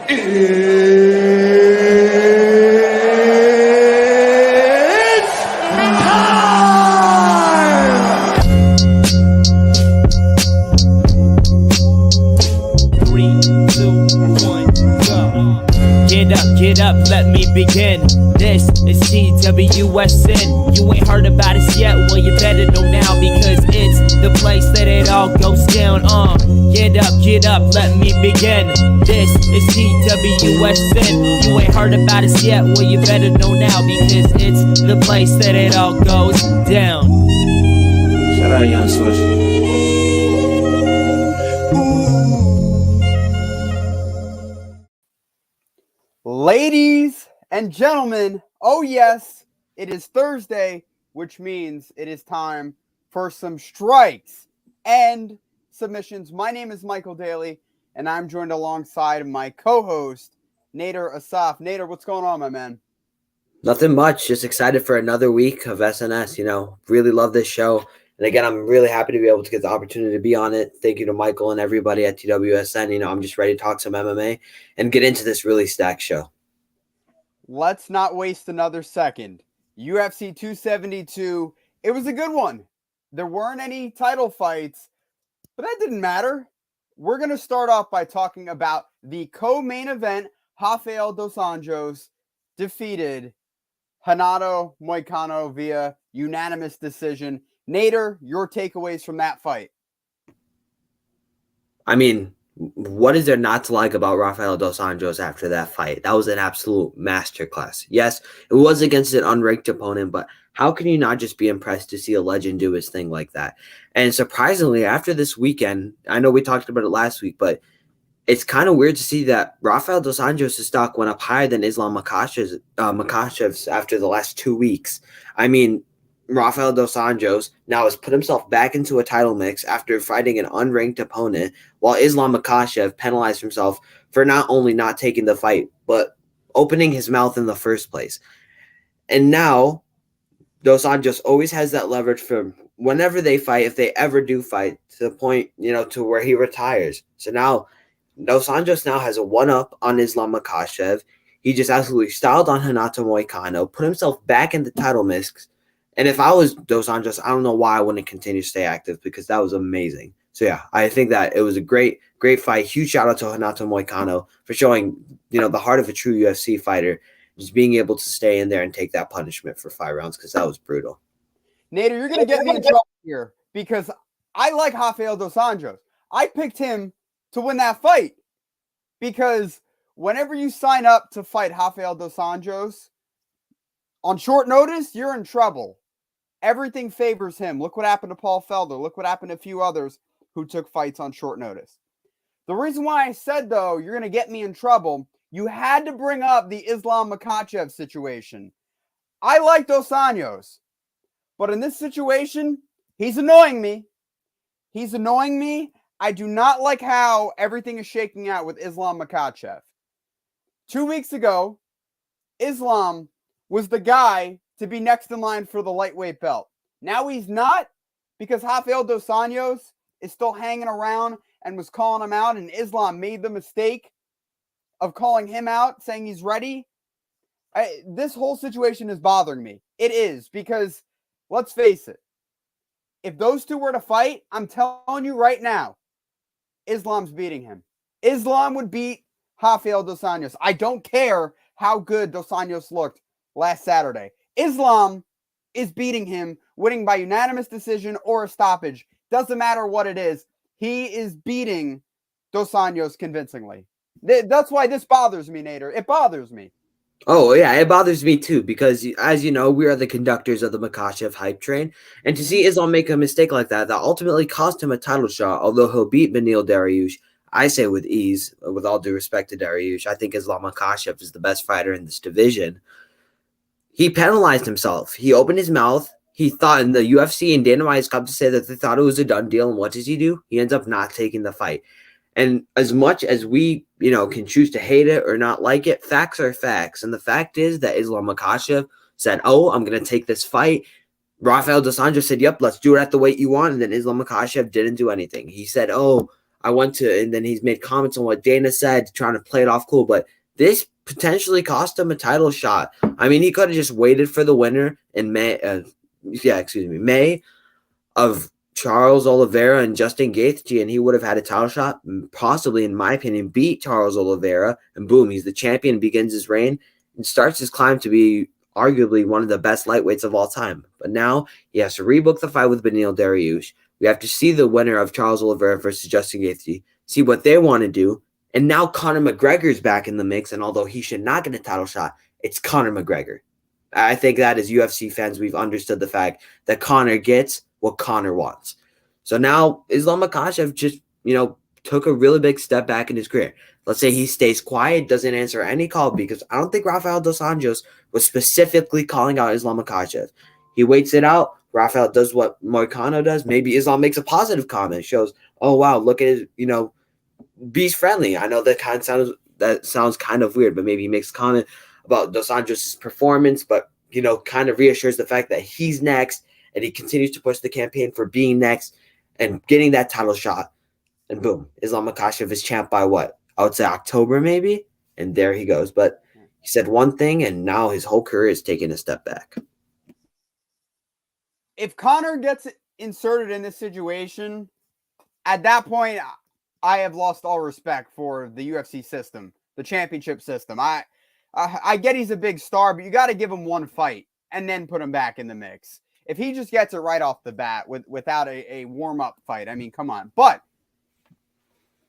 It's time! 3, 2, 1, go. Get up, let me begin. This is TWSN. You ain't heard about us yet, well you better know now, because it's the place that it all goes down. Get up, let me begin. This is TWSN. You ain't heard about us yet, well you better know now, because it's the place that it all goes down. Shout out Young Swish. Ladies and gentlemen, oh yes, it is Thursday, which means it is time for some strikes and submissions. My name is Michael Daly, and I'm joined alongside my co-host, Nader Assaf. Nader, what's going on, my man? Nothing much. Just excited for another week of SNS. Really love this show. And again, I'm really happy to be able to get the opportunity to be on it. Thank you to Michael and everybody at TWSN. I'm just ready to talk some MMA and get into this really stacked show. Let's not waste another second. UFC 272, it was a good one. There weren't any title fights, but that didn't matter. We're going to start off by talking about the co-main event. Rafael dos Anjos defeated Renato Moicano via unanimous decision. Nader, your takeaways from that fight? I mean, what is there not to like about Rafael dos Anjos after that fight? That was an absolute masterclass. Yes, it was against an unranked opponent, but how can you not just be impressed to see a legend do his thing like that? And surprisingly, after this weekend, I know we talked about it last week, but it's kind of weird to see that Rafael dos Anjos' stock went up higher than Islam Makhachev's after the last 2 weeks. I mean, Rafael dos Anjos now has put himself back into a title mix after fighting an unranked opponent, while Islam Makhachev penalized himself for not only not taking the fight, but opening his mouth in the first place. And now, dos Anjos always has that leverage for whenever they fight, if they ever do fight, to the point, to where he retires. So now, dos Anjos now has a one-up on Islam Makhachev. He just absolutely styled on Renato Moicano, put himself back in the title mix. And if I was dos Anjos, I don't know why I wouldn't continue to stay active, because that was amazing. So, yeah, I think that it was a great fight. Huge shout out to Renato Moicano for showing, the heart of a true UFC fighter, just being able to stay in there and take that punishment for 5 rounds, because that was brutal. Nader, you're going to get me in trouble here, because I like Rafael dos Anjos. I picked him to win that fight, because whenever you sign up to fight Rafael dos Anjos on short notice, you're in trouble. Everything favors him. Look what happened to Paul Felder. Look what happened to a few others who took fights on short notice. The reason why I said, though, you're going to get me in trouble, you had to bring up the Islam Makhachev situation. I like dos Anjos, but in this situation, he's annoying me. I do not like how everything is shaking out with Islam Makhachev. 2 weeks ago, Islam was the guy to be next in line for the lightweight belt. Now he's not, because Rafael dos Anjos is still hanging around and was calling him out, and Islam made the mistake of calling him out, saying he's ready. This whole situation is bothering me. It is, because let's face it, if those two were to fight, I'm telling you right now, Islam's beating him. Islam would beat Rafael dos Anjos. I don't care how good dos Anjos looked last Saturday. Islam is beating him, winning by unanimous decision or a stoppage. Doesn't matter what it is. He is beating dos Anjos convincingly. That's why this bothers me, Nader. It bothers me. Oh, yeah, it bothers me too, because as you know, we are the conductors of the Makhachev hype train. And to see Islam make a mistake like that ultimately cost him a title shot, although he'll beat Beneil Dariush, I say with ease, with all due respect to Dariush. I think Islam Makhachev is the best fighter in this division. He penalized himself. He opened his mouth. He thought, in the UFC and Dana White's come to say that they thought it was a done deal. And what does he do? He ends up not taking the fight. And as much as we, can choose to hate it or not like it, facts are facts. And the fact is that Islam Makhachev said, oh, I'm going to take this fight. Rafael dos Anjos said, yep, let's do it at the weight you want. And then Islam Makhachev didn't do anything. He said, oh, and then he's made comments on what Dana said, trying to play it off cool. But this potentially cost him a title shot. I mean, he could have just waited for the winner in May of Charles Oliveira and Justin Gaethje, and he would have had a title shot, and possibly, in my opinion, beat Charles Oliveira, and boom, he's the champion, begins his reign, and starts his climb to be arguably one of the best lightweights of all time. But now he has to rebook the fight with Beneil Dariush. We have to see the winner of Charles Oliveira versus Justin Gaethje, see what they want to do. And now Conor McGregor's back in the mix, and although he should not get a title shot, it's Conor McGregor. I think that as UFC fans, we've understood the fact that Conor gets what Conor wants. So now Islam Makhachev just, took a really big step back in his career. Let's say he stays quiet, doesn't answer any call, because I don't think Rafael dos Anjos was specifically calling out Islam Makhachev. He waits it out. Rafael does what Moicano does. Maybe Islam makes a positive comment, shows, oh, wow, look at it, beast friendly. I know that sounds kind of weird, but maybe he makes a comment about dos Anjos' performance, but, kind of reassures the fact that he's next, and he continues to push the campaign for being next and getting that title shot. And boom, Islam Makhachev is champ by what? I would say October maybe. And there he goes. But he said one thing, and now his whole career is taking a step back. If Conor gets inserted in this situation, at that point, I have lost all respect for the UFC system, the championship system. I get he's a big star, but you got to give him one fight and then put him back in the mix. If he just gets it right off the bat without a warm-up fight, I mean, come on. But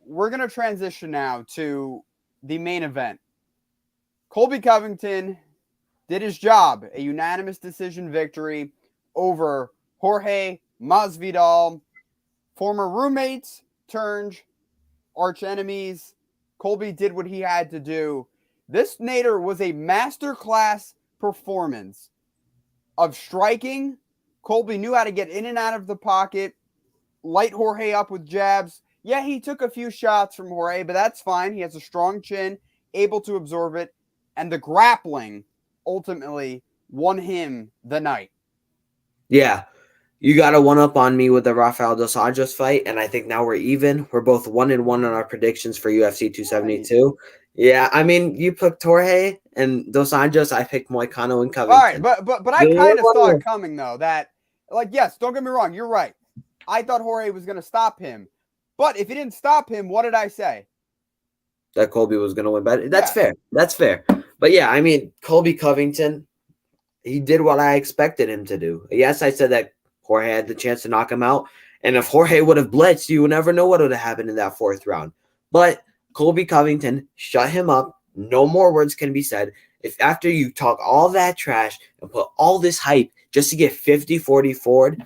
we're going to transition now to the main event. Colby Covington did his job, a unanimous decision victory over Jorge Masvidal, former roommates turned arch enemies. Colby did what he had to do. This Nader was a masterclass performance of striking. Colby knew how to get in and out of the pocket, light Jorge up with jabs. Yeah, he took a few shots from Jorge, but that's fine. He has a strong chin, able to absorb it, and the grappling ultimately won him the night. Yeah, you got a one-up on me with the Rafael dos Anjos fight, and I think now we're even. We're both 1-1 on our predictions for UFC 272. Yeah, I mean, you picked Jorge and dos Anjos. I picked Moicano and Covington. All right, but I kind of saw it coming, though, that, yes, don't get me wrong. You're right. I thought Jorge was going to stop him. But if he didn't stop him, what did I say? That Colby was going to win better. That's fair. That's fair. But yeah, I mean, Colby Covington, he did what I expected him to do. Yes, I said that Jorge had the chance to knock him out. And if Jorge would have blitzed, you would never know what would have happened in that fourth round. But Colby Covington shut him up. No more words can be said. If after you talk all that trash and put all this hype just to get 50-40 forward,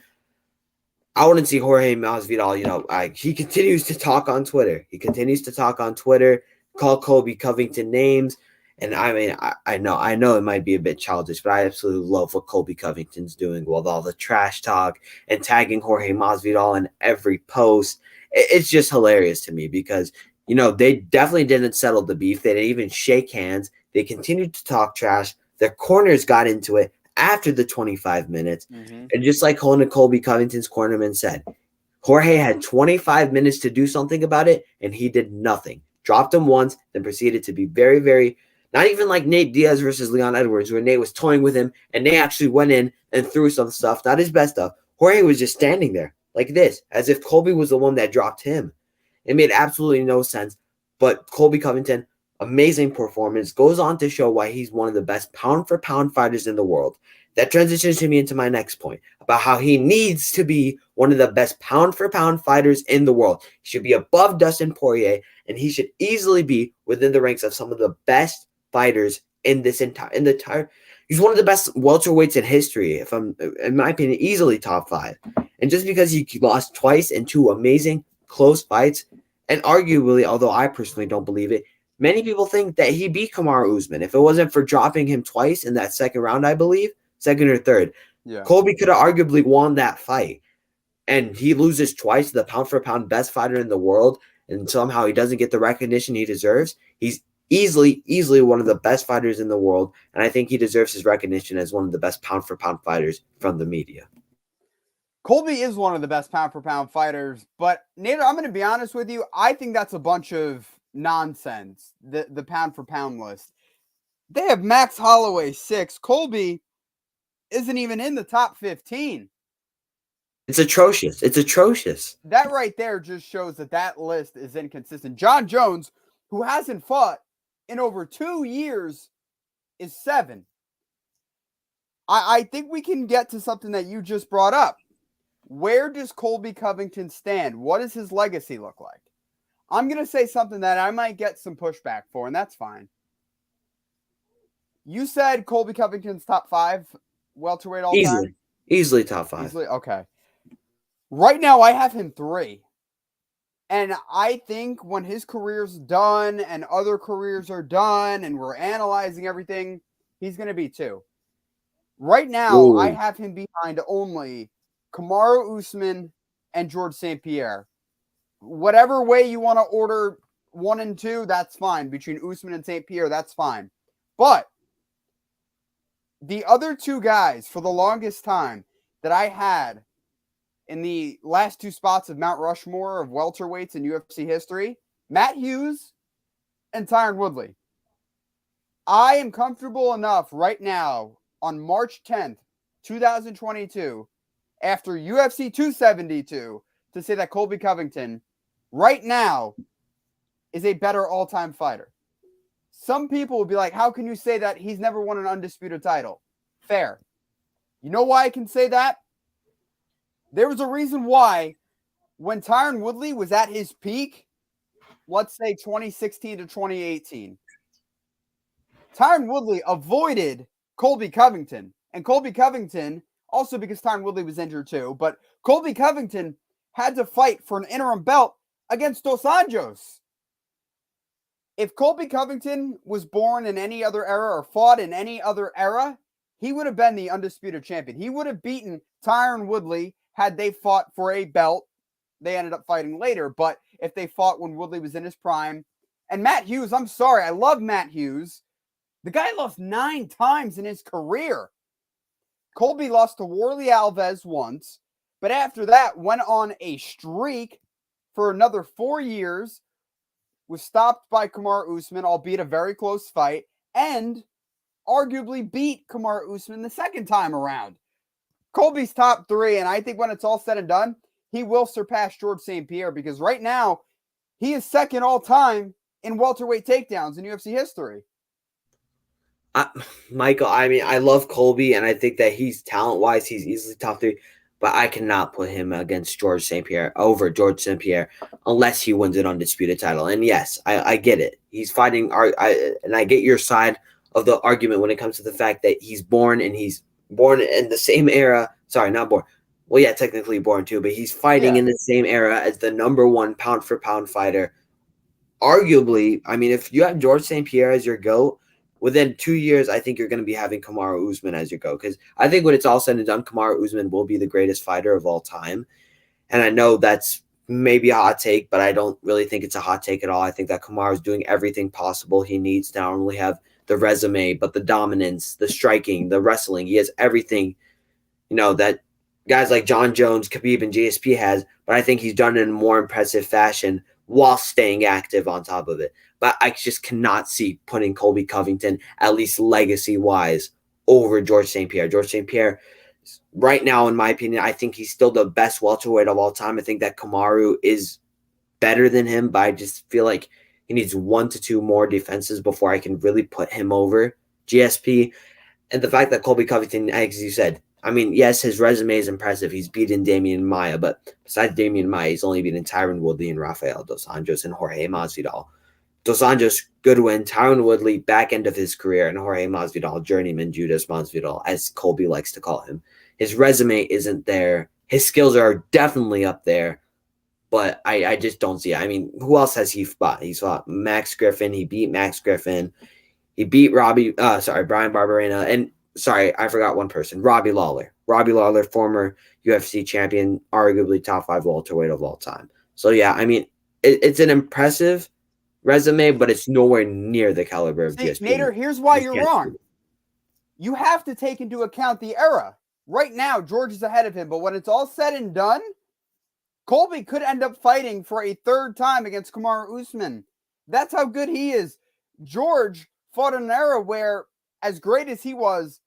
I wouldn't see Jorge Masvidal, he continues to talk on Twitter. Call Colby Covington names. And I mean, I know it might be a bit childish, but I absolutely love what Colby Covington's doing with all the trash talk and tagging Jorge Masvidal in every post. It's just hilarious to me because, they definitely didn't settle the beef. They didn't even shake hands. They continued to talk trash. Their corners got into it after the 25 minutes. Mm-hmm. And just like Colby Covington's cornerman said, Jorge had 25 minutes to do something about it, and he did nothing. Dropped him once, then proceeded to be very, very, not even like Nate Diaz versus Leon Edwards, where Nate was toying with him, and Nate actually went in and threw some stuff, not his best stuff. Jorge was just standing there like this, as if Colby was the one that dropped him. It made absolutely no sense, but Colby Covington, amazing performance, goes on to show why he's one of the best pound-for-pound fighters in the world. That transitions me into my next point about how he needs to be one of the best pound-for-pound fighters in the world. He should be above Dustin Poirier, and he should easily be within the ranks of some of the best fighters in this entire. He's one of the best welterweights in history, in my opinion, easily top 5. And just because he lost twice in 2 amazing close fights, and arguably, although I personally don't believe it, many people think that he beat Kamaru Usman. If it wasn't for dropping him twice in that second round, I believe, second or third, Colby could have arguably won that fight. And he loses twice to the pound-for-pound best fighter in the world, and somehow he doesn't get the recognition he deserves. He's easily one of the best fighters in the world, and I think he deserves his recognition as one of the best pound-for-pound fighters from the media. Colby is one of the best pound-for-pound fighters, but Nader, I'm going to be honest with you. I think that's a bunch of nonsense, the pound-for-pound list. They have Max Holloway 6. Colby isn't even in the top 15. It's atrocious. It's atrocious. That right there just shows that list is inconsistent. John Jones, who hasn't fought in over 2 years, is 7. I think we can get to something that you just brought up. Where does Colby Covington stand? What does his legacy look like? I'm going to say something that I might get some pushback for, and that's fine. You said Colby Covington's top 5 welterweight all time? Easily top 5. Easily, okay. Right now, I have him 3. And I think when his career's done and other careers are done and we're analyzing everything, he's going to be 2. Right now, Ooh. I have him behind only Kamaru Usman and George St Pierre. Whatever way you want to order 1 and 2, that's fine. Between Usman and St Pierre, that's fine. But the other 2 guys for the longest time that I had in the last 2 spots of Mount Rushmore of welterweights in UFC history, Matt Hughes and Tyron Woodley. I am comfortable enough right now on March 10th, 2022, after UFC 272, to say that Colby Covington right now is a better all-time fighter. Some people will be like, how can you say that he's never won an undisputed title? Fair. You know why I can say that? There was a reason why when Tyron Woodley was at his peak, let's say 2016 to 2018, Tyron Woodley avoided Colby Covington. And Colby Covington, also because Tyron Woodley was injured too, but Colby Covington had to fight for an interim belt against Dos Anjos. If Colby Covington was born in any other era or fought in any other era, he would have been the undisputed champion. He would have beaten Tyron Woodley had they fought for a belt. They ended up fighting later, but if they fought when Woodley was in his prime. And Matt Hughes, I'm sorry, I love Matt Hughes. The guy lost 9 times in his career. Colby lost to Warlley Alves once, but after that went on a streak for another 4 years, was stopped by Kamaru Usman, albeit a very close fight, and arguably beat Kamaru Usman the second time around. Colby's top 3, and I think when it's all said and done, he will surpass George St Pierre because right now he is second all time in welterweight takedowns in UFC history. Michael, I mean, I love Colby, and I think that he's talent-wise, he's easily top 3, but I cannot put him against George St Pierre, over George St Pierre, unless he wins an undisputed title. And yes, I get it. He's fighting, and I get your side of the argument when it comes to the fact that he's born in the same era. Sorry, not born. Well, yeah, technically born too, but he's fighting in the same era as the #1 pound-for-pound fighter. Arguably, I mean, if you have George St Pierre as your GOAT, within 2 years, I think you're going to be having Kamaru Usman as your GOAT. Because I think when it's all said and done, Kamaru Usman will be the greatest fighter of all time. And I know that's maybe a hot take, but I don't really think it's a hot take at all. I think that Kamaru is doing everything possible he needs to not only have the resume, but the dominance, the striking, the wrestling. He has everything, that guys like John Jones, Khabib, and GSP has. But I think he's done it in a more impressive fashion while staying active on top of it. But I just cannot see putting Colby Covington, at least legacy-wise, over George St Pierre. George St Pierre, right now, in my opinion, I think he's still the best welterweight of all time. I think that Kamaru is better than him, but I just feel like he needs 1 to 2 more defenses before I can really put him over GSP. And the fact that Colby Covington, as you said, I mean, yes, his resume is impressive. He's beaten Damian Maia, but besides Damian Maia, he's only beaten Tyron Woodley and Rafael Dos Anjos and Jorge Masvidal. Dos Anjos, good win. Tyron Woodley, back end of his career, and Jorge Masvidal, journeyman Judas Masvidal, as Colby likes to call him. His resume isn't there. His skills are definitely up there, but I just don't see it. I mean, who else has he fought? He's fought Max Griffin. He beat Max Griffin. He beat Brian Barberena. And sorry, I forgot one person, Robbie Lawler. Robbie Lawler, former UFC champion, arguably top 5 welterweight of all time. So, yeah, I mean, it's an impressive resume, but it's nowhere near the caliber of GSP. Nader, here's why you're wrong. You have to take into account the era. Right now, George is ahead of him, but when it's all said and done, Colby could end up fighting for a third time against Kamaru Usman. That's how good he is. George fought in an era where, as great as he was,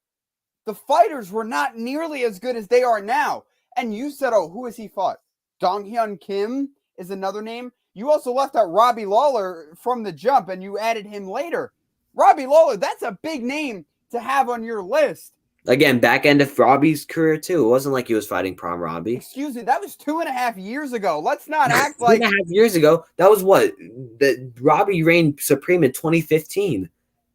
the fighters were not nearly as good as they are now. And you said, oh, who has he fought? Dong Hyun Kim is another name. You also left out Robbie Lawler from the jump, and you added him later. Robbie Lawler, that's a big name to have on your list. Again, back end of Robbie's career, too. It wasn't like he was fighting Prom Robbie. Excuse me, that was 2.5 years ago. Let's not act like... 2.5 years ago? That was what? Robbie reigned supreme in 2015.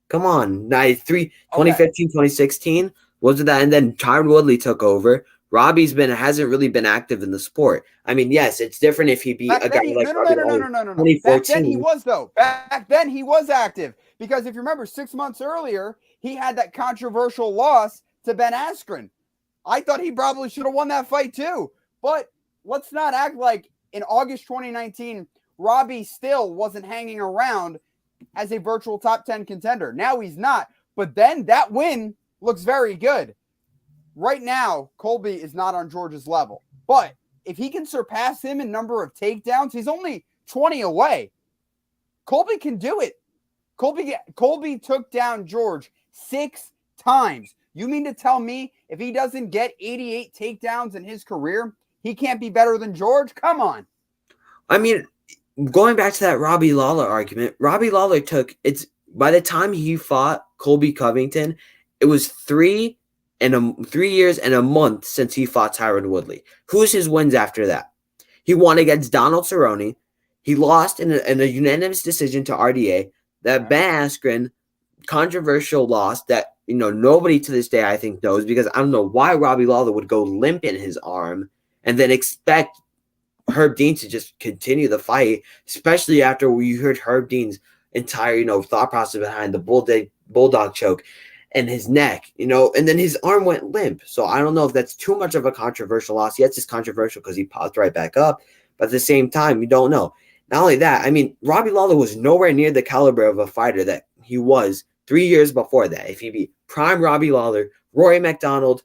Come on. 2015, 2016? Wasn't that? And then Tyron Woodley took over. Robbie's hasn't really been active in the sport. I mean, yes, it's different if he beat a guy like Robbie Lawler. No. Back then he was, though. Back then he was active. Because if you remember, 6 months earlier, he had that controversial loss to Ben Askren. I thought he probably should have won that fight too. But let's not act like in August 2019, Robbie still wasn't hanging around as a virtual top 10 contender. Now he's not. But then that win looks very good. Right now, Colby is not on George's level. But if he can surpass him in number of takedowns, he's only 20 away. Colby can do it. Colby took down George 6 times. You mean to tell me if he doesn't get 88 takedowns in his career, he can't be better than George? Come on. I mean, going back to that Robbie Lawler argument, Robbie Lawler by the time he fought Colby Covington, it was 3 years and a month since he fought Tyron Woodley. Who's his wins after that? He won against Donald Cerrone. He lost in a unanimous decision to RDA. That Ben Askren controversial loss that nobody to this day I think knows, because I don't know why Robbie Lawler would go limp in his arm and then expect Herb Dean to just continue the fight, especially after you heard Herb Dean's entire thought process behind the bulldog choke and his neck, and then his arm went limp. So I don't know if that's too much of a controversial loss. Yes, it's controversial because he popped right back up, but at the same time, you don't know. Not only that, I mean, Robbie Lawler was nowhere near the caliber of a fighter that he was 3 years before that. If he beat prime Robbie Lawler, Rory McDonald,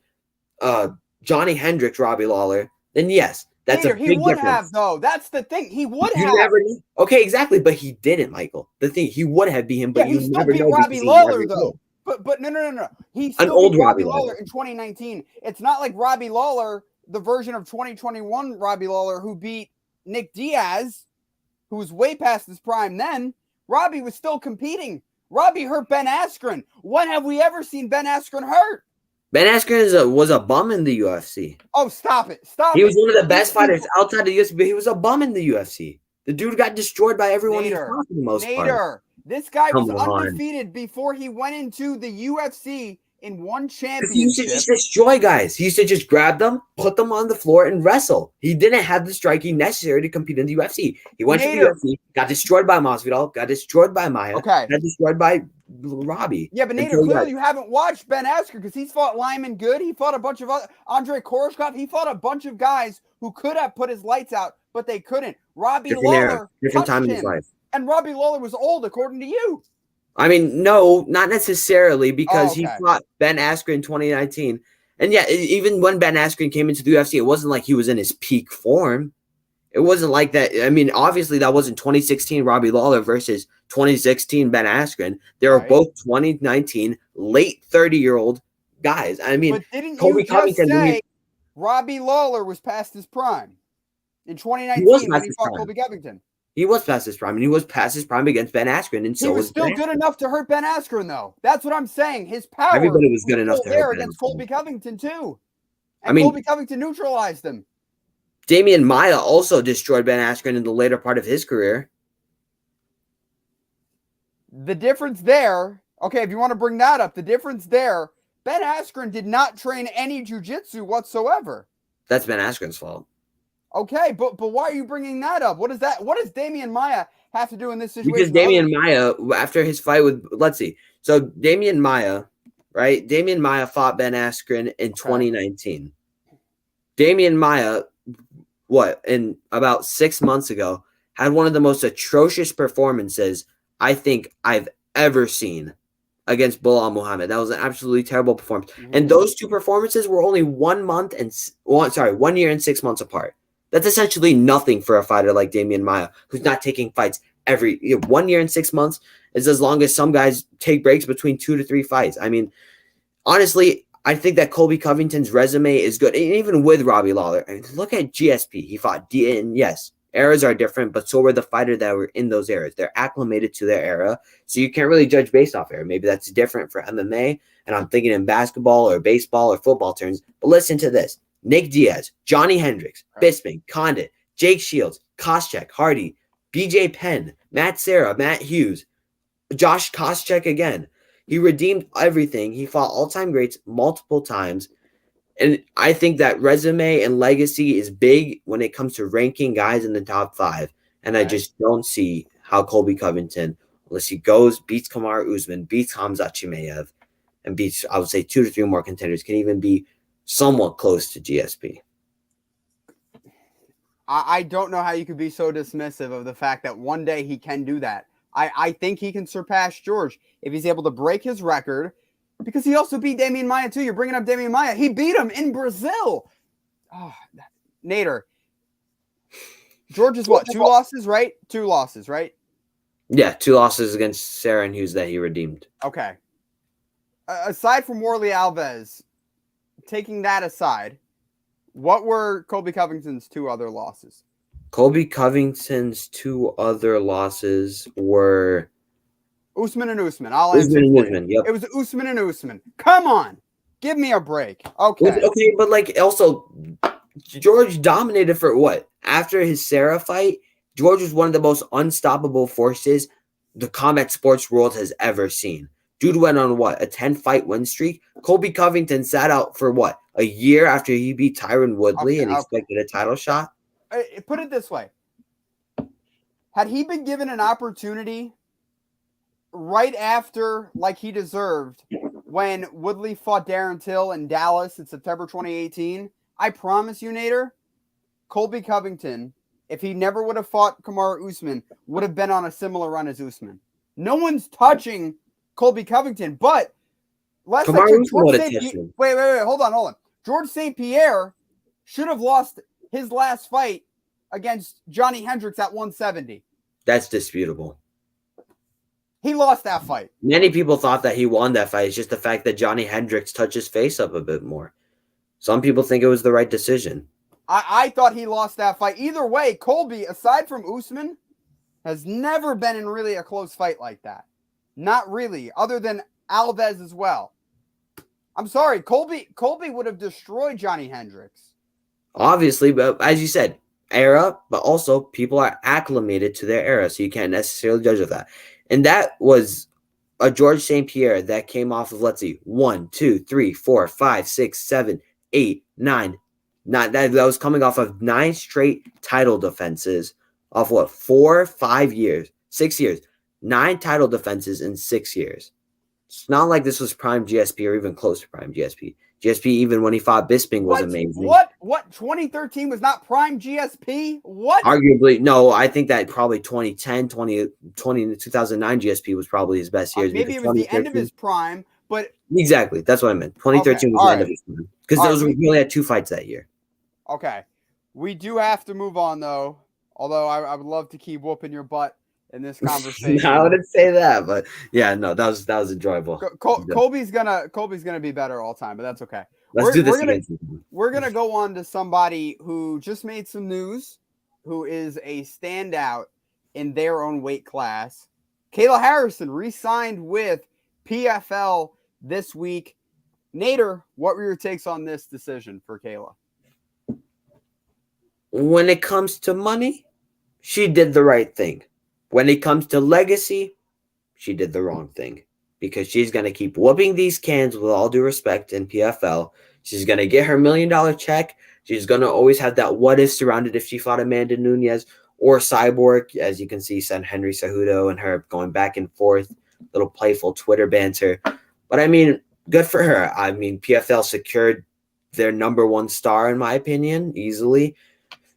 Johnny Hendricks, Robbie Lawler, then yes, that's a big difference. He would have, though. That's the thing. He would have. You never knew. Okay, exactly, but he didn't, Michael. The thing, he would have beat him, but you never know. Robbie Lawler, though. But no. He's an old Robbie Lawler in 2019. It's not like Robbie Lawler, the version of 2021 Robbie Lawler who beat Nick Diaz, who was way past his prime then. Robbie was still competing. Robbie hurt Ben Askren. When have we ever seen Ben Askren hurt? Ben Askren was a bum in the UFC. Oh, stop it. He was one of the best fighters outside the UFC, but he was a bum in the UFC. The dude got destroyed by everyone he fought for the most part. This guy was undefeated before he went into the UFC in one championship. He used to just destroy guys. He used to just grab them, put them on the floor, and wrestle. He didn't have the striking necessary to compete in the UFC. He went to the UFC, got destroyed by Masvidal, got destroyed by Maia, got destroyed by Robbie. Yeah, but Nader, clearly you haven't watched Ben Askren because he's fought Lyman Good. He fought a bunch of Andrei Koreshkov. He fought a bunch of guys who could have put his lights out, but they couldn't. Robbie Lawler different time in his life. And Robbie Lawler was old, according to you. I mean, no, not necessarily, because he fought Ben Askren in 2019. And yeah, even when Ben Askren came into the UFC, it wasn't like he was in his peak form. It wasn't like that. I mean, obviously, that wasn't 2016 Robbie Lawler versus 2016 Ben Askren. They were both 2019, late 30-year-old guys. I mean, but didn't Colby Covington say Robbie Lawler was past his prime in 2019 when he fought Colby Covington? He was past his prime, and he was past his prime against Ben Askren, and so he was still good enough to hurt Ben Askren, though. That's what I'm saying. His power. Everybody was good enough to hurt Ben against Colby Covington too. And Colby Covington neutralized him. Damian Maia also destroyed Ben Askren in the later part of his career. The difference there, okay, if you want to bring that up, the difference there, Ben Askren did not train any jiu-jitsu whatsoever. That's Ben Askren's fault. Okay, but why are you bringing that up? What does Damian Maia have to do in this situation? Because Damian Maia, after his fight with, let's see. So Damian Maia, right? Damian Maia fought Ben Askren in 2019. Damian Maia, in about 6 months ago, had one of the most atrocious performances I think I've ever seen against Bilal Muhammad. That was an absolutely terrible performance. Mhm. And those two performances were only 1 year and 6 months apart. That's essentially nothing for a fighter like Damian Maia, who's not taking fights every 1 year and 6 months is as long as some guys take breaks between 2 to 3 fights. I mean, honestly, I think that Colby Covington's resume is good, and even with Robbie Lawler. I mean, look at GSP. He fought D, and yes, eras are different, but so were the fighters that were in those eras. They're acclimated to their era, so you can't really judge based off era. Maybe that's different for MMA, and I'm thinking in basketball or baseball or football terms. But listen to this. Nick Diaz, Johnny Hendricks, Bisping, Condit, Jake Shields, Koscheck, Hardy, BJ Penn, Matt Serra, Matt Hughes, Josh Koscheck again. He redeemed everything. He fought all-time greats multiple times. And I think that resume and legacy is big when it comes to ranking guys in the top 5. And I just don't see how Colby Covington, unless he goes, beats Kamaru Usman, beats Hamza Chimaev, and beats, I would say, 2 to 3 more contenders, can even be somewhat close to GSP. I don't know how you could be so dismissive of the fact that one day he can do that. I think he can surpass George if he's able to break his record, because he also beat Damian Maia too. You're bringing up Damian Maia. He beat him in Brazil. Oh, Nader. George is what? 2 losses, right? 2 losses, right? Yeah, 2 losses against Serra and Hughes that he redeemed. Okay. Aside from Warley Alves, taking that aside, what were Colby Covington's 2 other losses? Colby Covington's 2 other losses were Usman and Usman. I'll answer Usman and for Usman. you. Yep. It was Usman and Usman. Come on. Give me a break. Okay. Okay, but like also George dominated for what? After his Serra fight, George was one of the most unstoppable forces the combat sports world has ever seen. Dude went on what? A 10-fight win streak? Colby Covington sat out for what? A year after he beat Tyron Woodley and expected a title shot? Put it this way. Had he been given an opportunity right after, like he deserved, when Woodley fought Darren Till in Dallas in September 2018, I promise you, Nader, Colby Covington, if he never would have fought Kamaru Usman, would have been on a similar run as Usman. No one's touching Colby Covington, but wait, hold on. George St Pierre should have lost his last fight against Johnny Hendricks at 170. That's disputable. He lost that fight. Many people thought that he won that fight. It's just the fact that Johnny Hendricks touched his face up a bit more. Some people think it was the right decision. I thought he lost that fight. Either way, Colby, aside from Usman, has never been in really a close fight like that. Not really, other than Alves as well. I'm sorry, Colby would have destroyed Johnny Hendricks. Obviously, but as you said, era, but also people are acclimated to their era, so you can't necessarily judge of that. And that was a George St. Pierre that came off of, let's see, 1, 2, 3, 4, 5, 6, 7, 8, 9. That was coming off of 9 straight title defenses off what, 4, 5 years, 6 years, 9 title defenses in 6 years. It's not like this was prime GSP or even close to prime GSP. GSP, even when he fought Bisping, was amazing. What? 2013 was not prime GSP? What? Arguably, no. I think that probably 2010, 2009 GSP was probably his best years. Maybe it was the end of his prime, but exactly, that's what I meant. 2013 was the end of his prime because we only had 2 fights that year. Okay, we do have to move on though. Although I would love to keep whooping your butt in this conversation. No, I wouldn't say that, but yeah, no, that was enjoyable. Colby's gonna be better all time, but that's okay. Let's do this again. We're gonna go on to somebody who just made some news, who is a standout in their own weight class. Kayla Harrison re-signed with PFL this week. Nader, what were your takes on this decision for Kayla? When it comes to money, she did the right thing. When it comes to legacy, she did the wrong thing because she's going to keep whooping these cans with all due respect in PFL. She's going to get her $1 million check. She's going to always have that what if surrounded if she fought Amanda Nunes or Cyborg. As you can see, Henry Cejudo and her going back and forth, little playful Twitter banter. But I mean, good for her. I mean, PFL secured their #1 star, in my opinion, easily.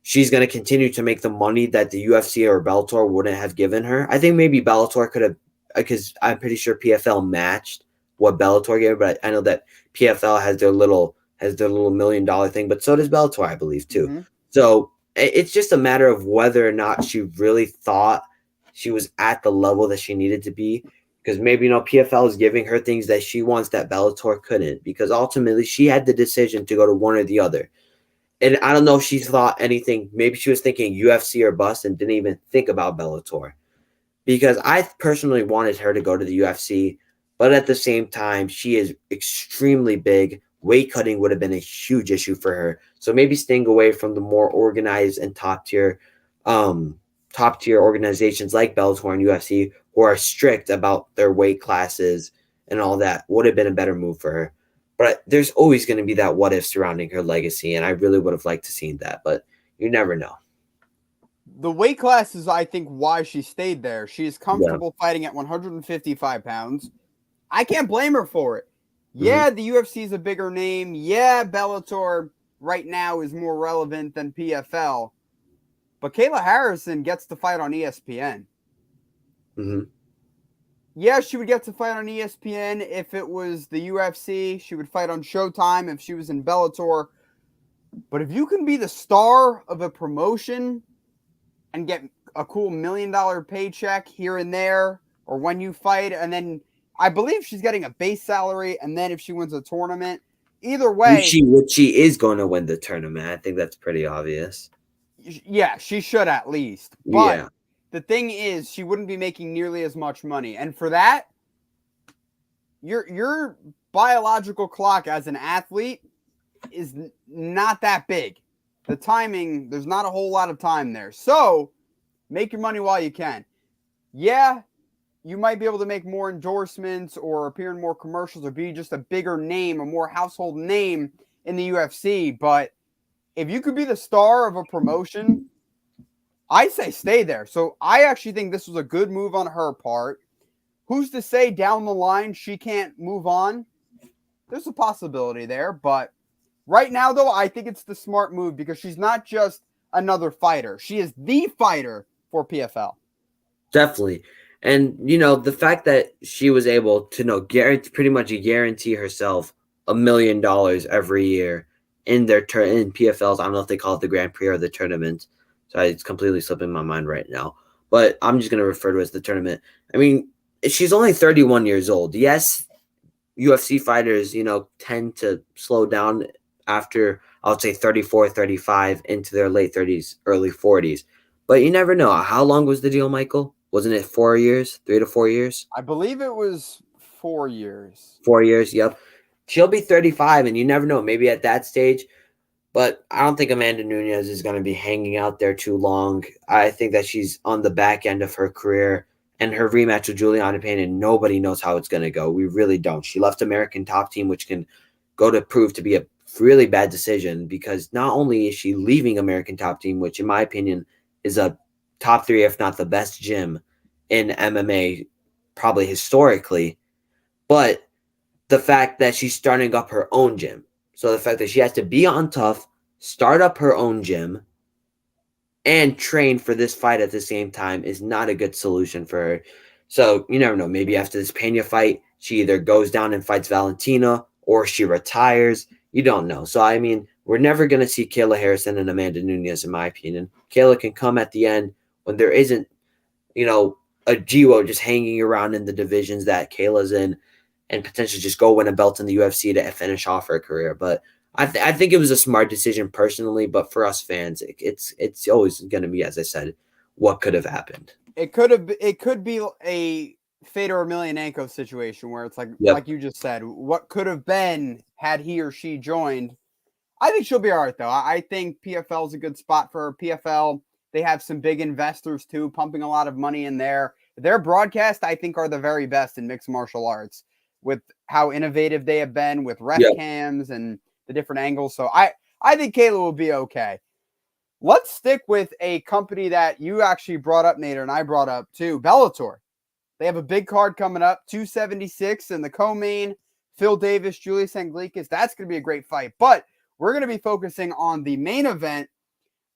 She's going to continue to make the money that the UFC or Bellator wouldn't have given her. I think maybe Bellator could have because I'm pretty sure PFL matched what Bellator gave, but I know that PFL has their little $1 million thing, but so does Bellator, I believe, too. Mm-hmm. So it's just a matter of whether or not she really thought she was at the level that she needed to be. Because maybe, PFL is giving her things that she wants that Bellator couldn't. Because ultimately, she had the decision to go to one or the other. And I don't know if she thought anything. Maybe she was thinking UFC or bust and didn't even think about Bellator. Because I personally wanted her to go to the UFC. But at the same time, she is extremely big. Weight cutting would have been a huge issue for her. So maybe staying away from the more organized and top tier organizations like Bellator and UFC who are strict about their weight classes and all that would have been a better move for her. But there's always going to be that what if surrounding her legacy, and I really would have liked to see that, but you never know. The weight class is, I think, why she stayed there. She is comfortable fighting at 155 pounds. I can't blame her for it. Yeah, the UFC is a bigger name. Yeah, Bellator right now is more relevant than PFL. But Kayla Harrison gets to fight on ESPN. Mm-hmm. Yeah, she would get to fight on ESPN if it was the UFC. She would fight on Showtime if she was in Bellator. But if you can be the star of a promotion and get a cool $1 million paycheck here and there, or when you fight, and then I believe she's getting a base salary, and then if she wins a tournament, either way, she is going to win the tournament. I think that's pretty obvious. Yeah, she should at least. But the thing is, she wouldn't be making nearly as much money, and for that, your biological clock as an athlete is not that big. The timing, there's not a whole lot of time there. So make your money while you can. Yeah, you might be able to make more endorsements or appear in more commercials or be just a bigger name, a more household name in the UFC. But if you could be the star of a promotion, I say stay there. So I actually think this was a good move on her part. Who's to say down the line she can't move on? There's a possibility there. But right now, though, I think it's the smart move because she's not just another fighter. She is the fighter for PFL. Definitely. And, the fact that she was able to pretty much guarantee herself $1 million every year in their in PFLs. I don't know if they call it the Grand Prix or the tournament. So it's completely slipping my mind right now. But I'm just going to refer to it as the tournament. I mean, she's only 31 years old. Yes, UFC fighters, tend to slow down after, I would say, 34, 35 into their late 30s, early 40s. But you never know. How long was the deal, Michael? Wasn't it 4 years? 3 to 4 years? I believe it was 4 years. 4 years, yep. She'll be 35, and you never know. Maybe at that stage. But I don't think Amanda Nunes is going to be hanging out there too long. I think that she's on the back end of her career. And her rematch with Juliana Payne, and nobody knows how it's going to go. We really don't. She left American Top Team, which can go to prove to be a really bad decision because not only is she leaving American Top Team, which in my opinion is a top 3, if not the best gym in MMA, probably historically, but the fact that she's starting up her own gym. So the fact that she has to be on tough, start up her own gym, and train for this fight at the same time is not a good solution for her. So you never know. Maybe after this Pena fight, she either goes down and fights Valentina or she retires. You don't know. So, I mean, we're never going to see Kayla Harrison and Amanda Nunes, in my opinion. Kayla can come at the end when there isn't, a GWO just hanging around in the divisions that Kayla's in and potentially just go win a belt in the UFC to finish off her career. But I think it was a smart decision personally, but for us fans, it's always going to be, as I said, what could have happened. It could be a Fedor Emelianenko situation where it's like you just said, what could have been had he or she joined. I think she'll be all right though. I think PFL is a good spot for her. PFL, they have some big investors too, pumping a lot of money in there. Their broadcast, I think, are the very best in mixed martial arts with how innovative they have been with ref cams and the different angles. So I think Kayla will be okay. Let's stick with a company that you actually brought up, Nader, and I brought up too, Bellator. They have a big card coming up, 276 in the co-main, Phil Davis, Julius Anglickas. That's going to be a great fight. But we're going to be focusing on the main event,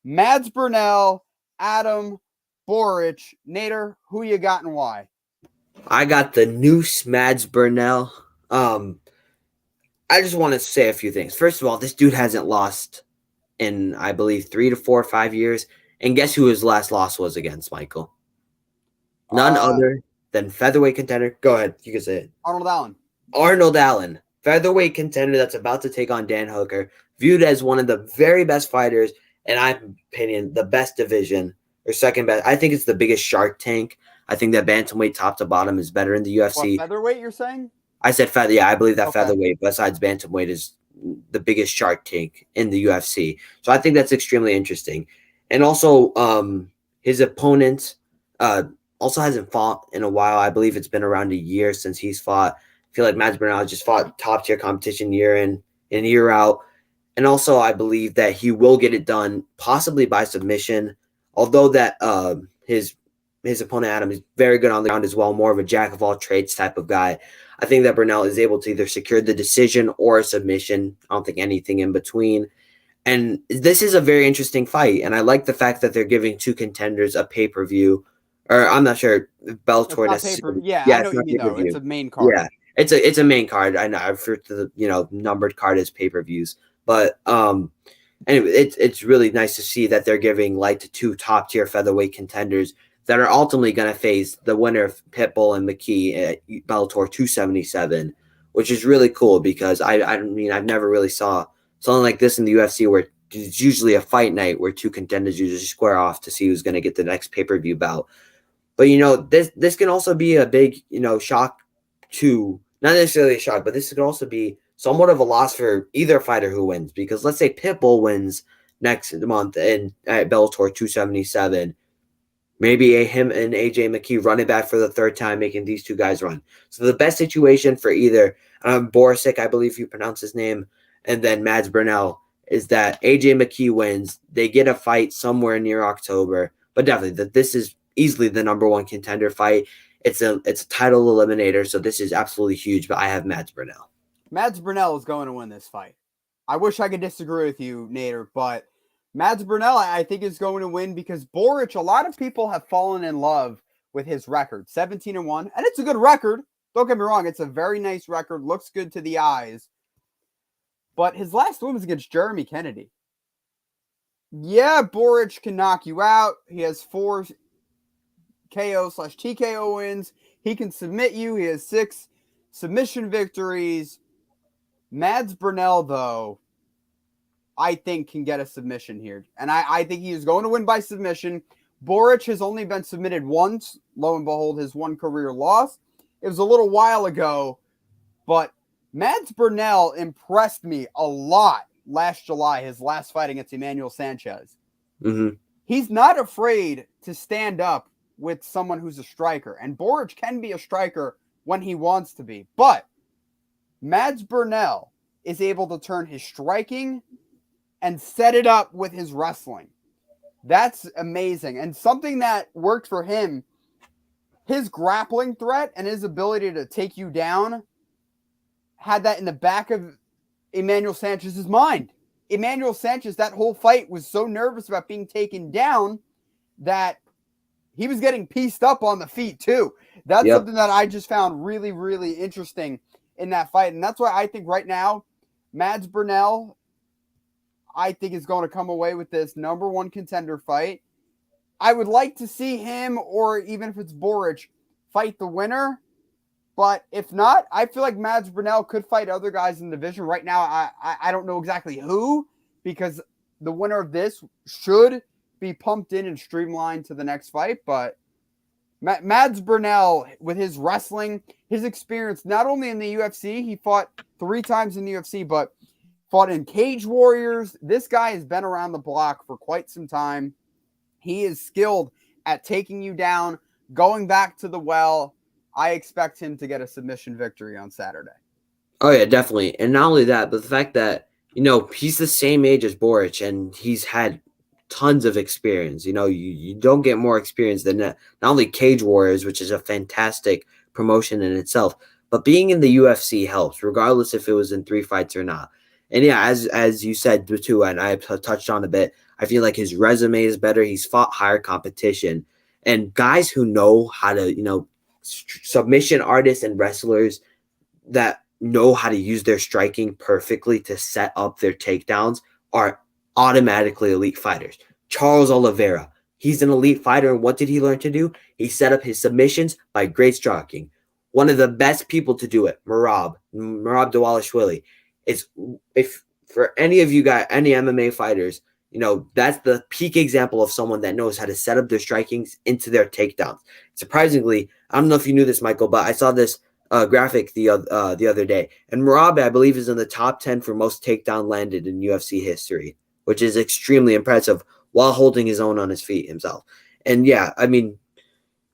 Mads Burnell, Adam Boric. Nader, who you got and why? I got the Noose Mads Burnell. I just want to say a few things. First of all, this dude hasn't lost in, I believe, 3 to 4 or 5 years. And guess who his last loss was against, Michael? None other than featherweight contender. Go ahead. You can say it. Arnold Allen. Arnold Allen, featherweight contender that's about to take on Dan Hooker, viewed as one of the very best fighters, in my opinion, the best division or second best. I think it's the biggest Shark Tank. I think that bantamweight top to bottom is better in the UFC. What, featherweight, you're saying? I said feather. Yeah, I believe that Okay. featherweight, besides bantamweight, is the biggest Shark Tank in the UFC. So I think that's extremely interesting. And also, his opponent also hasn't fought in a while. I believe it's been around a year since he's fought. I feel like Mads Burnell just fought top tier competition year in and year out. And also, I believe that he will get it done, possibly by submission. Although that his opponent Adam is very good on the ground as well, more of a jack of all trades type of guy. I think that Burnell is able to either secure the decision or a submission. I don't think anything in between. And this is a very interesting fight. And I like the fact that they're giving two contenders a pay-per-view. Or I'm not sure if Bellator necessarily. Yeah, Yeah, I know it's what you not mean, though. pay-per-view. It's a main card. Yeah, it's a main card. I know I refer to the numbered card as pay-per-views. But anyway, it's really nice to see that they're giving light to two top-tier featherweight contenders that are ultimately going to face the winner of Pitbull and McKee at Bellator 277, which is really cool because I mean, I've never really saw something like this in the UFC where it's usually a fight night where two contenders usually square off to see who's going to get the next pay-per-view bout. But, this can also be a big, shock to, not necessarily a shock, but this could also be somewhat of a loss for either fighter who wins. Because let's say Pitbull wins next month at Bellator 277. Maybe him and AJ McKee run it back for the third time, making these two guys run. So the best situation for either Borisic, I believe you pronounce his name, and then Mads Burnell is that AJ McKee wins. They get a fight somewhere near October, but definitely that this is easily the number one contender fight. It's a title eliminator, so this is absolutely huge. But I have Mads Burnell. Mads Burnell is going to win this fight. I wish I could disagree with you, Nader, but Mads Burnell, I think, is going to win because Boric, a lot of people have fallen in love with his record, 17-1, and it's a good record. Don't get me wrong, it's a very nice record, looks good to the eyes. But his last win was against Jeremy Kennedy. Yeah, Boric can knock you out. He has 4 KO/TKO wins. He can submit you. He has 6 submission victories. Mads Burnell, though, I think can get a submission here. And I think he is going to win by submission. Boric has only been submitted once. Lo and behold, his one career loss. It was a little while ago, but Mads Burnell impressed me a lot last July, his last fight against Emmanuel Sanchez. Mm-hmm. He's not afraid to stand up with someone who's a striker. And Boric can be a striker when he wants to be. But Mads Burnell is able to turn his striking and set it up with his wrestling. That's amazing. And something that worked for him, his grappling threat and his ability to take you down had that in the back of Emmanuel Sanchez's mind. Emmanuel Sanchez, that whole fight, was so nervous about being taken down that he was getting pieced up on the feet too. That's something that I just found really, really interesting in that fight. And that's why I think right now, Mads Burnell, I think, is going to come away with this number one contender fight. I would like to see him, or even if it's Boric, fight the winner. But if not, I feel like Mads Burnell could fight other guys in the division. Right now, I don't know exactly who, because the winner of this should be pumped in and streamlined to the next fight. But Mads Burnell, with his wrestling, his experience, not only in the UFC, he fought 3 times in the UFC, but fought in Cage Warriors. This guy has been around the block for quite some time. He is skilled at taking you down, going back to the well. I expect him to get a submission victory on Saturday. Oh, yeah, definitely. And not only that, but the fact that, he's the same age as Boric, and he's had tons of experience. You don't get more experience than not only Cage Warriors, which is a fantastic promotion in itself, but being in the UFC helps, regardless if it was in 3 fights or not. And yeah, as you said too, and I touched on a bit, I feel like his resume is better. He's fought higher competition, and guys who know how to, submission artists and wrestlers that know how to use their striking perfectly to set up their takedowns are automatically elite fighters. Charles Oliveira, he's an elite fighter, and what did he learn to do? He set up his submissions by great striking. One of the best people to do it, Merab Dawalishvili. If for any of you guys, any MMA fighters, that's the peak example of someone that knows how to set up their strikings into their takedowns. Surprisingly, I don't know if you knew this, Michael, but I saw this graphic the other day, and Merab, I believe, is in the top 10 for most takedown landed in UFC history, which is extremely impressive while holding his own on his feet himself. And yeah, I mean,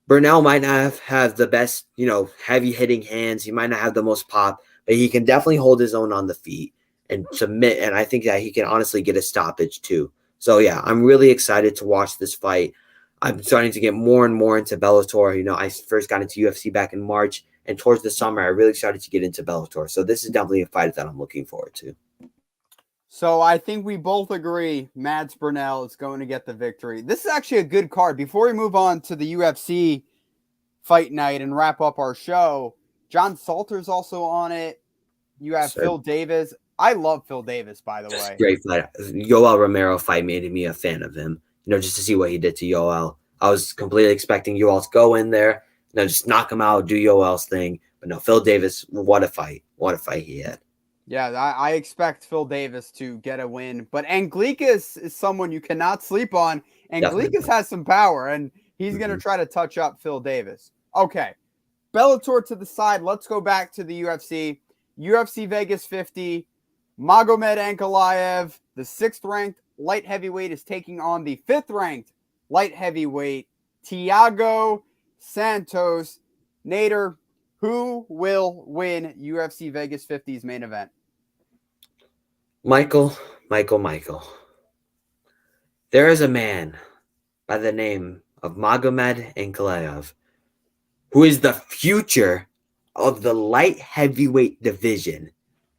Burnell might not have the best, heavy hitting hands. He might not have the most pop, but he can definitely hold his own on the feet and submit. And I think that he can honestly get a stoppage too. So yeah, I'm really excited to watch this fight. I'm starting to get more and more into Bellator. I first got into UFC back in March, and towards the summer, I really started to get into Bellator. So this is definitely a fight that I'm looking forward to. So I think we both agree Mads Burnell is going to get the victory. This is actually a good card. Before we move on to the UFC fight night and wrap up our show, John Salter's also on it. You have Phil Davis. I love Phil Davis, by the way. Great fight. Yoel Romero fight made me a fan of him, just to see what he did to Yoel. I was completely expecting Yoel to go in there, just knock him out, do Yoel's thing. But no, Phil Davis, what a fight. What a fight he had. Yeah, I expect Phil Davis to get a win. But Anglikas is someone you cannot sleep on. Anglikas has some power, and he's going to try to touch up Phil Davis. Okay, Bellator to the side. Let's go back to the UFC. UFC Vegas 50. Magomed Ankaliev, the 6th-ranked light heavyweight, is taking on the 5th-ranked light heavyweight, Thiago Santos. Nader, who will win UFC Vegas 50's main event? Michael. There is a man by the name of Magomed Ankaliev who is the future of the light heavyweight division.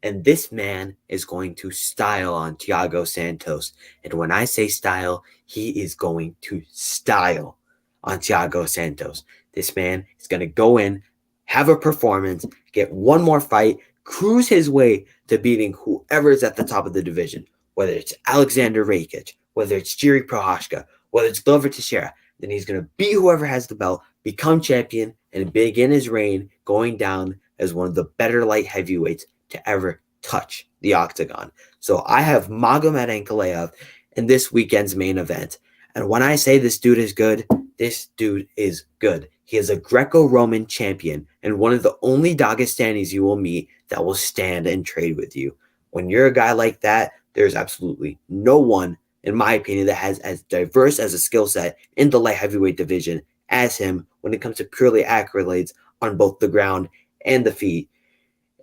And this man is going to style on Thiago Santos. And when I say style, he is going to style on Thiago Santos. This man is going to go in, have a performance, get one more fight, cruise his way to beating whoever is at the top of the division, whether it's Alexander Rakic, whether it's Jiri Prochazka, whether it's Glover Teixeira. Then he's going to beat whoever has the belt, become champion, and begin his reign going down as one of the better light heavyweights to ever touch the octagon. So I have Magomed Ankalaev in this weekend's main event. And when I say this dude is good, this dude is good. He is a Greco-Roman champion and one of the only Dagestanis you will meet that will stand and trade with you. When you're a guy like that, there's absolutely no one, in my opinion, that has as diverse as a skill set in the light heavyweight division as him when it comes to purely accolades on both the ground and the feet.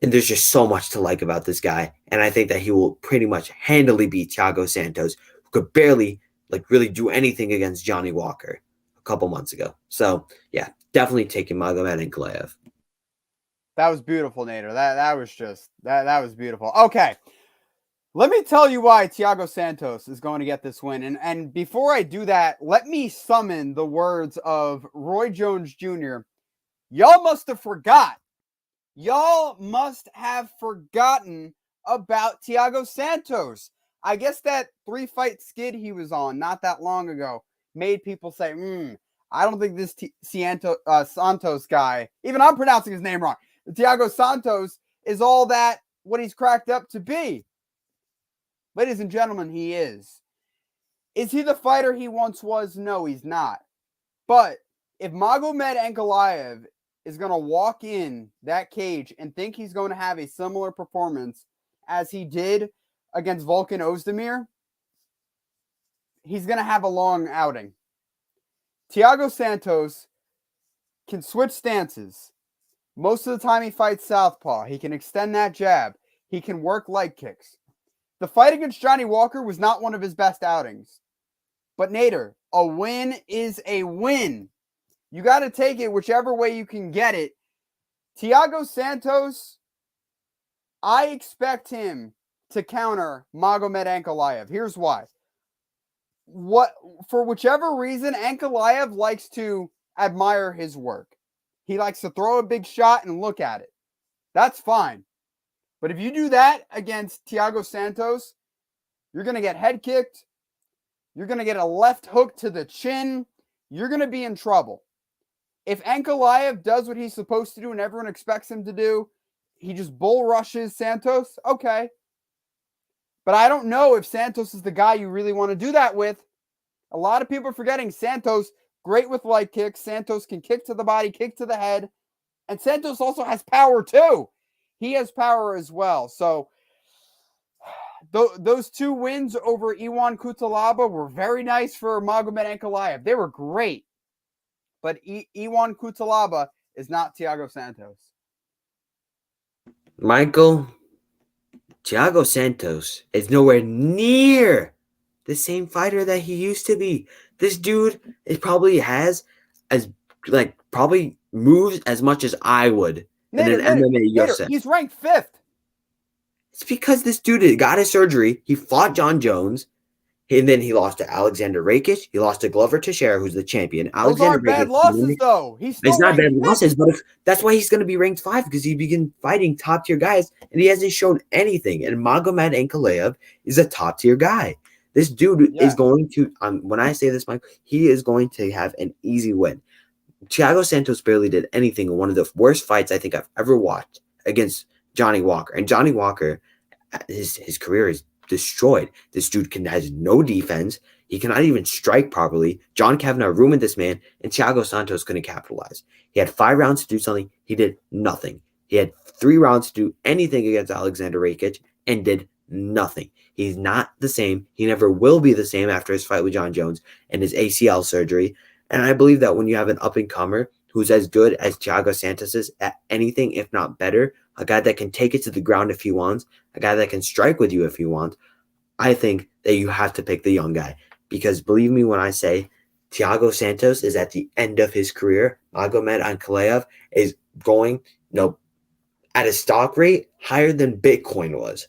And there's just so much to like about this guy. And I think that he will pretty much handily beat Thiago Santos, who could barely really do anything against Johnny Walker a couple months ago. So yeah, definitely taking Magomed Ankalaev. That was beautiful, Nader. That was just that was beautiful. Okay. Let me tell you why Thiago Santos is going to get this win. And before I do that, let me summon the words of Roy Jones Jr. Y'all must have forgot. Y'all must have forgotten about Thiago Santos. I guess that 3-fight skid he was on not that long ago made people say, I don't think this Santos guy, even I'm pronouncing his name wrong, Thiago Santos is all that what he's cracked up to be. Ladies and gentlemen, he is. Is he the fighter he once was? No, he's not. But if Magomed Ankalaev is going to walk in that cage and think he's going to have a similar performance as he did against Volkan Ozdemir, he's going to have a long outing. Thiago Santos can switch stances. Most of the time he fights southpaw. He can extend that jab. He can work leg kicks. The fight against Johnny Walker was not one of his best outings. But Nader, a win is a win. You got to take it whichever way you can get it. Thiago Santos, I expect him to counter Magomed Ankalaev. Here's why. For whichever reason, Ankalaev likes to admire his work. He likes to throw a big shot and look at it. That's fine. But if you do that against Thiago Santos, you're going to get head kicked. You're going to get a left hook to the chin. You're going to be in trouble. If Ankalaev does what he's supposed to do and everyone expects him to do, he just bull rushes Santos, okay. But I don't know if Santos is the guy you really want to do that with. A lot of people are forgetting Santos, great with light kicks. Santos can kick to the body, kick to the head. And Santos also has power too. He has power as well. So those 2 wins over Iwan Cutelaba were very nice for Magomed Ankalaev. They were great. But Iwan Cutelaba is not Thiago Santos. Michael, Thiago Santos is nowhere near the same fighter that he used to be. This dude probably moves as much as I would in an MMA UFC. He's ranked 5th. It's because this dude got his surgery. He fought John Jones, and then he lost to Alexander Rakic. He lost to Glover Teixeira, who's the champion. Those aren't bad losses, though. It's not bad losses, but that's why he's going to be ranked 5, because he began fighting top-tier guys, and he hasn't shown anything. And Magomed Ankalaev is a top-tier guy. This dude is going to, when I say this, Mike, he is going to have an easy win. Thiago Santos barely did anything in one of the worst fights I think I've ever watched against Johnny Walker. And Johnny Walker, his career is destroyed. This dude has no defense. He cannot even strike properly. John Kavanagh ruined this man, and Thiago Santos couldn't capitalize. He had 5 rounds to do something. He did nothing. He had 3 rounds to do anything against Alexander Rakic and did nothing. He's not the same. He never will be the same after his fight with John Jones and his ACL surgery. And I believe that when you have an up-and-comer who's as good as Thiago Santos is at anything, if not better, a guy that can take it to the ground if he wants, a guy that can strike with you if he wants, I think that you have to pick the young guy. Because believe me when I say Thiago Santos is at the end of his career, Magomed Ankalaev is going, at a stock rate higher than Bitcoin was.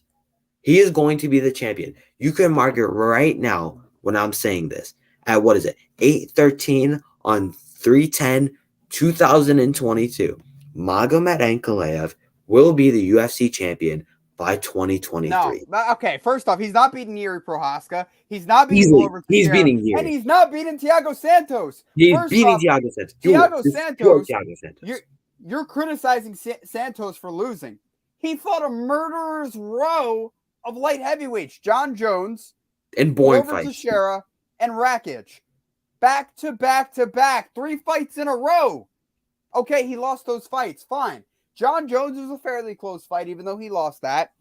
He is going to be the champion. You can mark it right now when I'm saying this at 8:13 on 3/10/2022. Magomed Ankalaev will be the UFC champion by 2023. No, okay. First off, he's not beating Yuri Prohaska. He's not beating Glover Teixeira. He's beating Yuri. And he's not beating Thiago Santos. He's beating Thiago Santos. Thiago Santos. You're criticizing Santos for losing. He fought a murderer's row of light heavyweights. John Jones, and boring Glover fights. Teixeira, and Rakic. Back to back to back. 3 fights in a row. Okay, he lost those fights. Fine. John Jones was a fairly close fight, even though he lost that.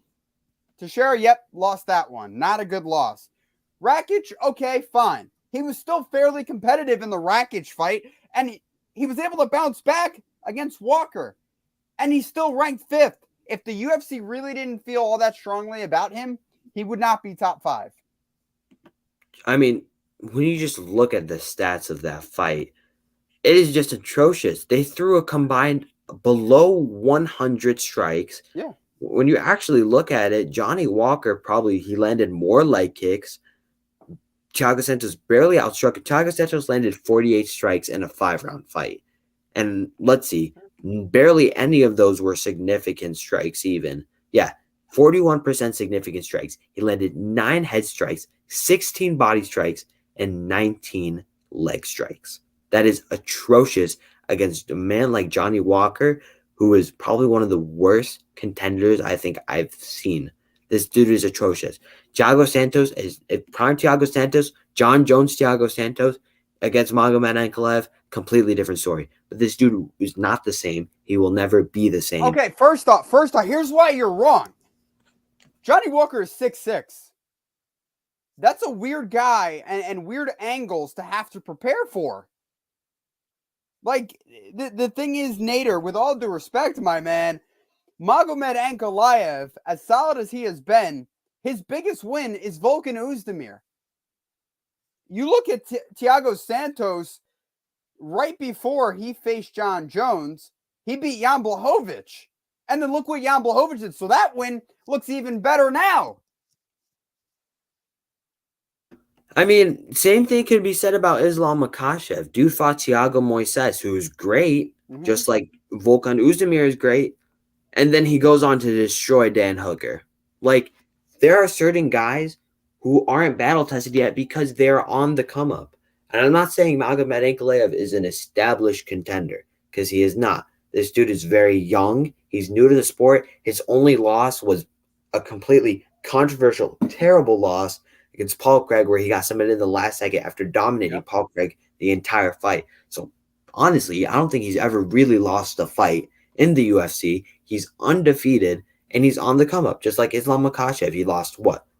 Teixeira, lost that one. Not a good loss. Rakic, okay, fine. He was still fairly competitive in the Rakic fight, and he was able to bounce back against Walker. And he's still ranked 5th. If the UFC really didn't feel all that strongly about him, he would not be top 5. I mean, when you just look at the stats of that fight, it is just atrocious. They threw a combined below 100 strikes. Yeah. When you actually look at it, Johnny Walker he landed more leg kicks. Thiago Santos barely outstruck. Thiago Santos landed 48 strikes in a 5-round fight. And let's see, barely any of those were significant strikes even. 41% significant strikes. He landed 9 head strikes, 16 body strikes, and 19 leg strikes. That is atrocious against a man like Johnny Walker, who is probably one of the worst contenders I think I've seen. This dude is atrocious. Thiago Santos is prime Thiago Santos, John Jones Thiago Santos against Magomed Ankalaev, completely different story. But this dude is not the same. He will never be the same. Okay, first off, here's why you're wrong. Johnny Walker is 6'6". That's a weird guy and weird angles to have to prepare for. Like, the thing is, Nader, with all due respect, my man, Magomed Ankalaev, as solid as he has been, his biggest win is Volkan Oezdemir. You look at Thiago Santos, right before he faced John Jones, he beat Jan Blachowicz. And then look what Jan Blachowicz did. So that win looks even better now. I mean, same thing can be said about Islam Makhachev. Dude fought Thiago Moises, who was great, just like Volkan Oezdemir is great. And then he goes on to destroy Dan Hooker. Like, there are certain guys who aren't battle tested yet because they're on the come up. And I'm not saying Magomed Ankalaev is an established contender, because he is not. This dude is very young. He's new to the sport. His only loss was a completely controversial, terrible loss against Paul Craig, where he got submitted in the last second after dominating Paul Craig the entire fight. So honestly, I don't think he's ever really lost a fight in the UFC. He's undefeated, and he's on the come up, just like Islam Makhachev. He lost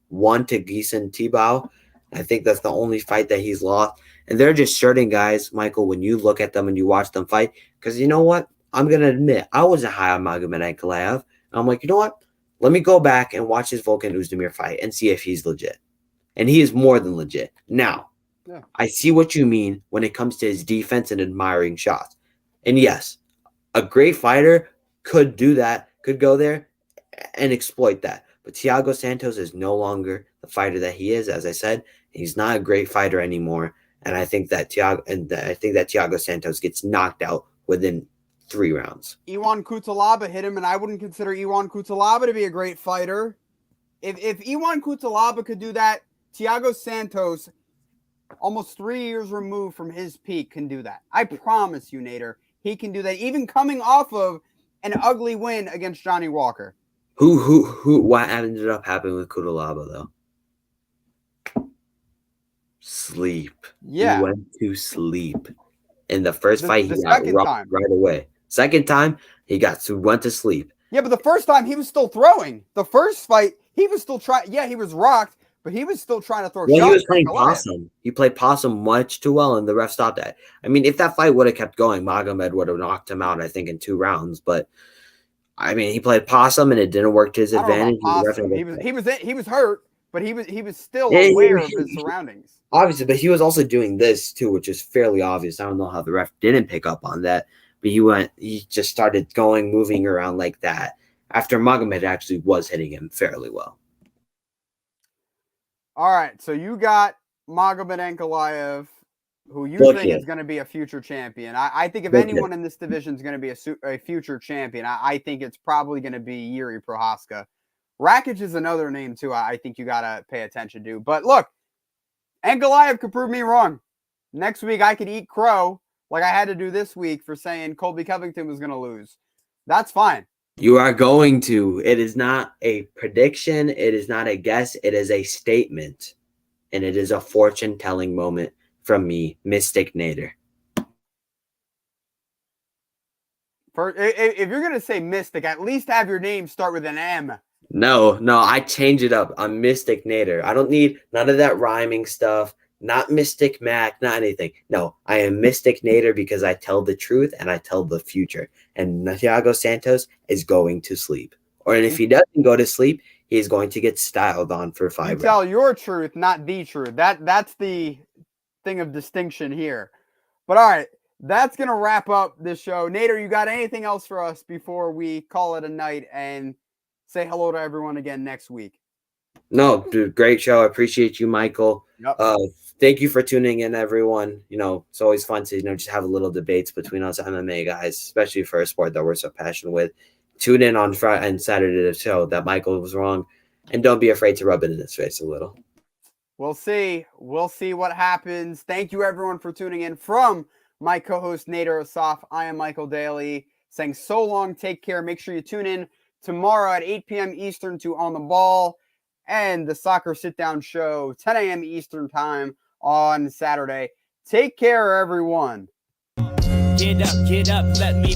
one to Gieson Tibau. I think that's the only fight that he's lost. And they're just certain guys, Michael, when you look at them and you watch them fight, because you know what? I'm going to admit, I wasn't high on Magomed Ankalaev. And I'm like, you know what? Let me go back and watch his Volkan Oezdemir fight and see if he's legit. And he is more than legit. Now, I see what you mean when it comes to his defense and admiring shots. And yes, a great fighter could do that, could go there and exploit that. But Thiago Santos is no longer the fighter that he is. As I said, he's not a great fighter anymore. And I think that Thiago Santos gets knocked out within 3 rounds. Iwan Cutelaba hit him, and I wouldn't consider Iwan Cutelaba to be a great fighter. If Iwan Cutelaba could do that, Thiago Santos, almost 3 years removed from his peak, can do that. I promise you, Nader, he can do that, even coming off of an ugly win against Johnny Walker. What ended up happening with Cutelaba, though? Sleep. Yeah. He went to sleep. In the first fight, he got rocked right away. Second time, he went to sleep. Yeah, but the first time, he was still throwing. The first fight, he was still trying. Yeah, he was rocked, but he was still trying to throw shots. He was playing possum. He played possum much too well, and the ref stopped that. I mean, if that fight would have kept going, Magomed would have knocked him out, I think, in 2 rounds. But, I mean, he played possum, and it didn't work to his advantage. He was hurt, but he was still aware of his surroundings. Obviously, but he was also doing this, too, which is fairly obvious. I don't know how the ref didn't pick up on that. But he just started moving around like that after Magomed actually was hitting him fairly well. All right, so you got Magomed Ankalaev, who you think is going to be a future champion. I think if anyone in this division is going to be a future champion, I think it's probably going to be Yuri Prohaska. Rakic is another name, too, I think you got to pay attention to. But look, Ankalaev could prove me wrong. Next week, I could eat crow like I had to do this week for saying Colby Covington was going to lose. That's fine. You are going to. It is not a prediction. It is not a guess. It is a statement. And it is a fortune-telling moment from me, Mystic Nader. If you're going to say Mystic, at least have your name start with an M. No, I change it up. I'm Mystic Nader. I don't need none of that rhyming stuff. Not Mystic Mac, not anything. No, I am Mystic Nader because I tell the truth and I tell the future. And Thiago Santos is going to sleep. And if he doesn't go to sleep, he's going to get styled on for 5 rounds. You tell your truth, not the truth. That's the thing of distinction here. But all right, that's going to wrap up this show. Nader, you got anything else for us before we call it a night and say hello to everyone again next week? No, dude, great show. I appreciate you, Michael. Yep. Thank you for tuning in, everyone. It's always fun to just have a little debates between us MMA guys, especially for a sport that we're so passionate with. Tune in on Friday and Saturday to show that Michael was wrong, and don't be afraid to rub it in his face a little. We'll see. We'll see what happens. Thank you, everyone, for tuning in. From my co-host Nader Assaf, I am Michael Daly, saying so long. Take care. Make sure you tune in tomorrow at 8 p.m. Eastern to On the Ball and the Soccer Sit Down Show, 10 a.m. Eastern Time on Saturday. Take care, everyone. Get up, let me